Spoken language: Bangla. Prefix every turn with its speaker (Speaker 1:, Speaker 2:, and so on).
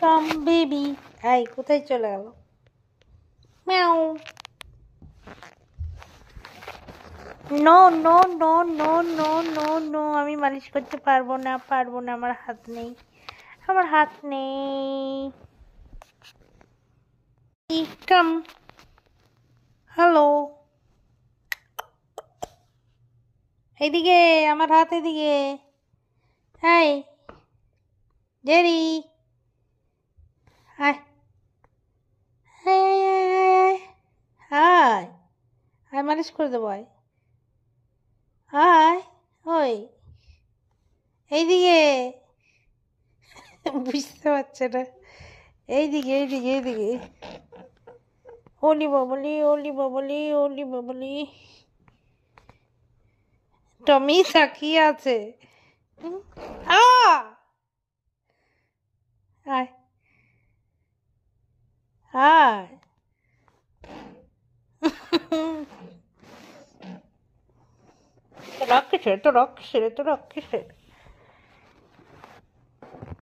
Speaker 1: Come baby. এই কোথায় চলে গেল? ম্যাও। No no no no no no no, আমি মালিশ করতে পারবো না, আমার হাত নেই, কাম। হ্যালো, এইদিকে, আমার হাত এদিকে। Hi Jerry, hi hi hi hi hi, মালিশ করে দেবো। হাই, ওই এইদিকে, বুঝতে পারছে না। এইদিকে এইদিকে এইদিকে। ওলি বাবলি, ওলি বাবলি, ওলি বাবলি। টমি তাকিয়ে আছে। High high. তো রাক্ষসের, তো রাক্ষসের, তো রাক্ষসের।